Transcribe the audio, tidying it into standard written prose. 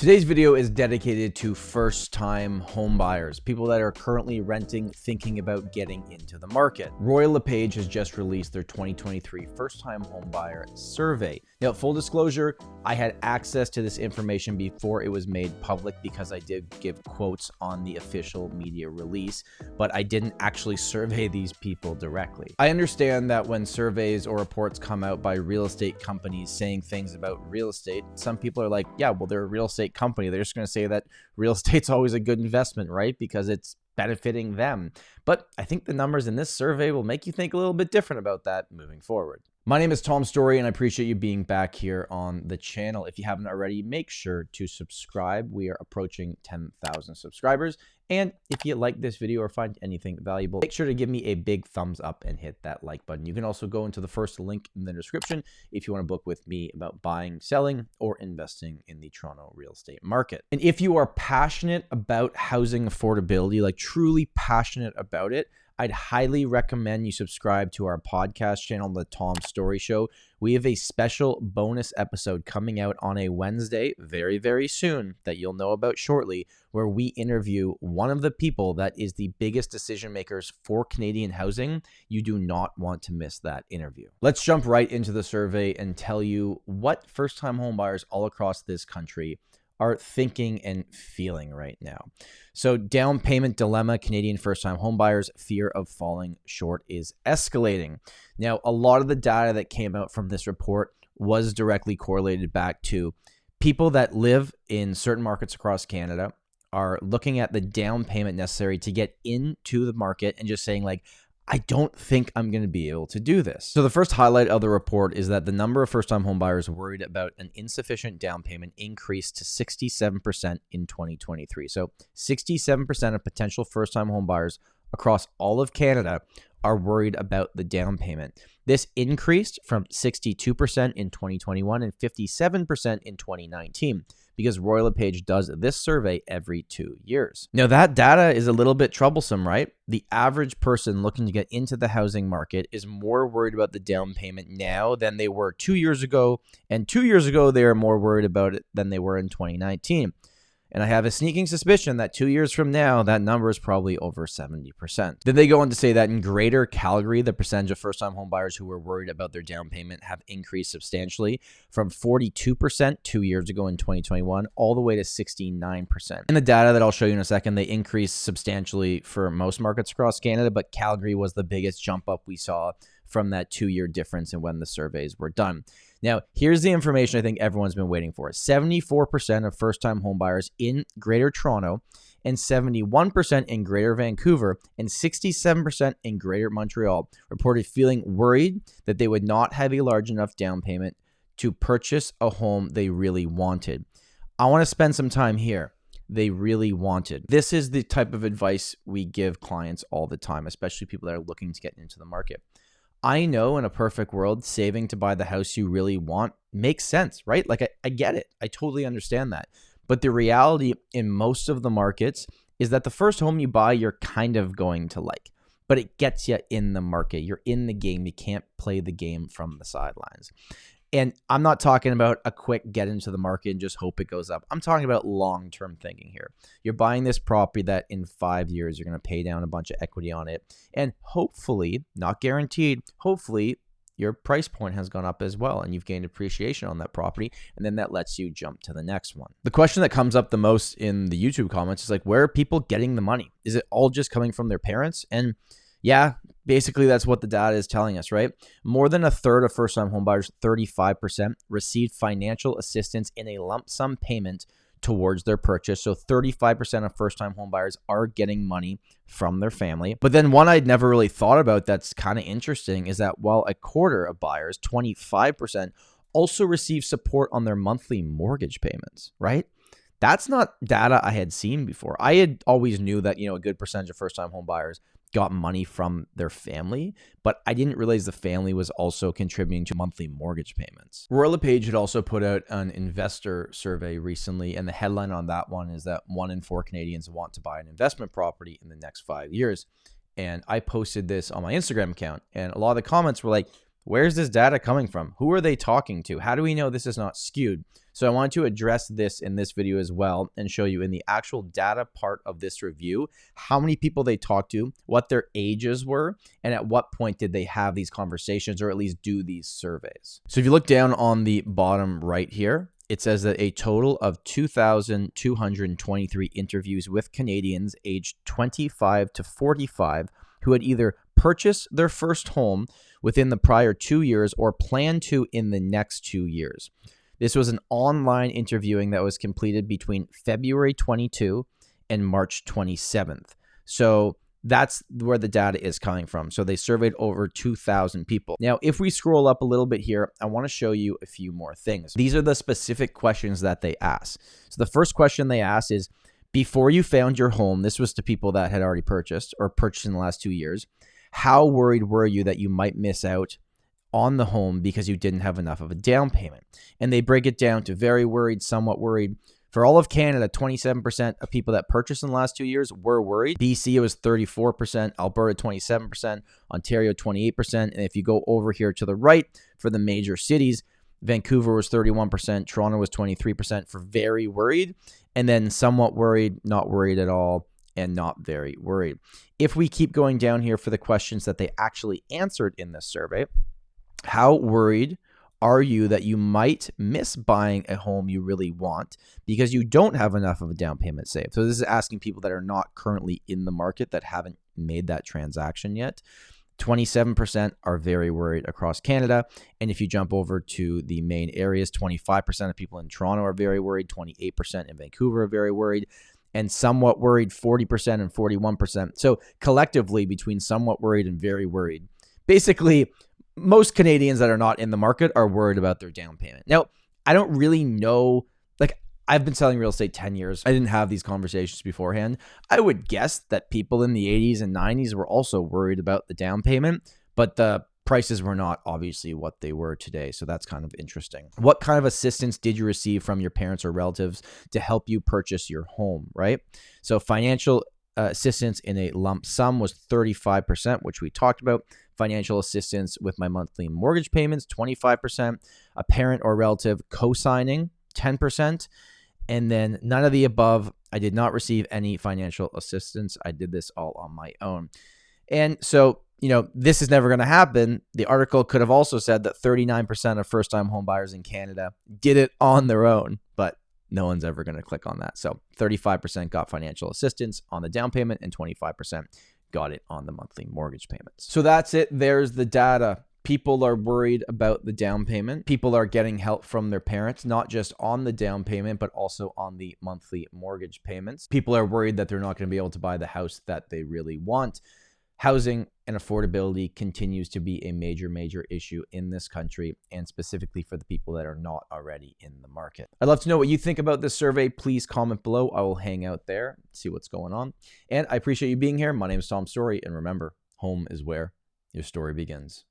Today's video is dedicated to first-time home buyers, people that are currently renting, thinking about getting into the market. LePage has just released their 2023 first-time home buyer survey. Now, full disclosure, I had access to this information before it was made public because I did give quotes on the official media release, but I didn't actually survey these people directly. I understand that when surveys or reports come out by real estate companies saying things about real estate, some people are like, yeah, well, they're a real estate company. They're just going to say that real estate's always a good investment, right? Because it's benefiting them. But I think the numbers in this survey will make you think a little bit different about that moving forward. My name is Storey, and I appreciate you being back here on the channel. If you haven't already, make sure to subscribe. We are approaching 10,000 subscribers. And if you like this video or find anything valuable, make sure to give me a big thumbs up and hit that like button. You can also go into the first link in the description if you want to book with me about buying, selling, or investing in the Toronto real estate market. And if you are passionate about housing affordability, like truly passionate about it, I'd highly recommend you subscribe to our podcast channel, The Tom Storey Show. We have a special bonus episode coming out on a Wednesday, very, very soon, that you'll know about shortly, where we interview one of the people that is the biggest decision makers for Canadian housing. You do not want to miss that interview. Let's jump right into the survey and tell you what first-time home buyers all across this country are thinking and feeling right now. So, down payment dilemma, Canadian first-time homebuyers' fear of falling short is escalating. Now, a lot of the data that came out from this report was directly correlated back to people that live in certain markets across Canada are looking at the down payment necessary to get into the market and just saying like, I don't think I'm going to be able to do this. So the first highlight of the report is that the number of first-time homebuyers worried about an insufficient down payment increased to 67% in 2023. So 67% of potential first-time homebuyers across all of Canada are worried about the down payment. This increased from 62% in 2021 and 57% in 2019. Because LePage does this survey every 2 years. Now, that data is a little bit troublesome, right? The average person looking to get into the housing market is more worried about the down payment now than they were 2 years ago. And 2 years ago, they are more worried about it than they were in 2019. And I have a sneaking suspicion that 2 years from now, that number is probably over 70%. Then they go on to say that in Greater Calgary, the percentage of first-time homebuyers who were worried about their down payment have increased substantially from 42% 2 years ago in 2021 all the way to 69%. In the data that I'll show you in a second, they increased substantially for most markets across Canada, but Calgary was the biggest jump up we saw from that 2-year difference in when the surveys were done. Now, here's the information I think everyone's been waiting for. 74% of first-time homebuyers in Greater Toronto and 71% in Greater Vancouver and 67% in Greater Montreal reported feeling worried that they would not have a large enough down payment to purchase a home they really wanted. I want to spend some time here. They really wanted. This is the type of advice we give clients all the time, especially people that are looking to get into the market. I know in a perfect world, saving to buy the house you really want makes sense, right? Like I get it. I totally understand that. But the reality in most of the markets is that the first home you buy, you're kind of going to like, but it gets you in the market. You're in the game. You can't play the game from the sidelines. And I'm not talking about a quick get into the market and just hope it goes up. I'm talking about long-term thinking here. You're buying this property that in 5 years, you're going to pay down a bunch of equity on it. And hopefully, not guaranteed, hopefully your price point has gone up as well and you've gained appreciation on that property. And then that lets you jump to the next one. The question that comes up the most in the YouTube comments is like, where are people getting the money? Is it all just coming from their parents? And yeah, basically that's what the data is telling us, right? More than a third of first-time homebuyers, 35%, received financial assistance in a lump sum payment towards their purchase. So 35% of first-time homebuyers are getting money from their family. But then one I'd never really thought about that's kind of interesting is that while a quarter of buyers, 25%, also receive support on their monthly mortgage payments, right? That's not data I had seen before. I had always knew that, a good percentage of first-time homebuyers got money from their family, but I didn't realize the family was also contributing to monthly mortgage payments. LePage had also put out an investor survey recently, and the headline on that one is that 1 in 4 Canadians want to buy an investment property in the next 5 years. And I posted this on my Instagram account, and a lot of the comments were like, where's this data coming from? Who are they talking to? How do we know this is not skewed? So I wanted to address this in this video as well and show you in the actual data part of this review, how many people they talked to, what their ages were, and at what point did they have these conversations or at least do these surveys. So if you look down on the bottom right here, it says that a total of 2,223 interviews with Canadians aged 25 to 45 who had either purchased their first home within the prior 2 years or plan to in the next 2 years. This was an online interviewing that was completed between February 22 and March 27th. So that's where the data is coming from. So they surveyed over 2,000 people. Now, if we scroll up a little bit here, I want to show you a few more things. These are the specific questions that they ask. So the first question they asked is, before you found your home, this was to people that had already purchased or purchased in the last 2 years, how worried were you that you might miss out on the home because you didn't have enough of a down payment? And they break it down to very worried, somewhat worried. For all of Canada, 27% of people that purchased in the last 2 years were worried. BC, it was 34%, Alberta, 27%, Ontario, 28%. And if you go over here to the right for the major cities, Vancouver was 31%, Toronto was 23% for very worried, and then somewhat worried, not worried at all, and not very worried. If we keep going down here for the questions that they actually answered in this survey, how worried are you that you might miss buying a home you really want because you don't have enough of a down payment saved? So this is asking people that are not currently in the market, that haven't made that transaction yet. 27% are very worried across Canada. And if you jump over to the main areas, 25% of people in Toronto are very worried, 28% in Vancouver are very worried, and somewhat worried, 40% and 41%. So collectively, between somewhat worried and very worried, basically, most Canadians that are not in the market are worried about their down payment. Now, I don't really know, like, I've been selling real estate 10 years. I didn't have these conversations beforehand. I would guess that people in the 80s and 90s were also worried about the down payment, but the prices were not obviously what they were today. So that's kind of interesting. What kind of assistance did you receive from your parents or relatives to help you purchase your home, right? So financial assistance in a lump sum was 35%, which we talked about. Financial assistance with my monthly mortgage payments, 25%. A parent or relative co-signing, 10%. And then none of the above. I did not receive any financial assistance. I did this all on my own. And so, this is never going to happen. The article could have also said that 39% of first-time home buyers in Canada did it on their own, but no one's ever going to click on that. So 35% got financial assistance on the down payment and 25% got it on the monthly mortgage payments. So that's it. There's the data. People are worried about the down payment. People are getting help from their parents, not just on the down payment, but also on the monthly mortgage payments. People are worried that they're not going to be able to buy the house that they really want. Housing and affordability continues to be a major, major issue in this country, and specifically for the people that are not already in the market. I'd love to know what you think about this survey. Please comment below. I will hang out there, see what's going on. And I appreciate you being here. My name is Tom Storey, and remember, home is where your story begins.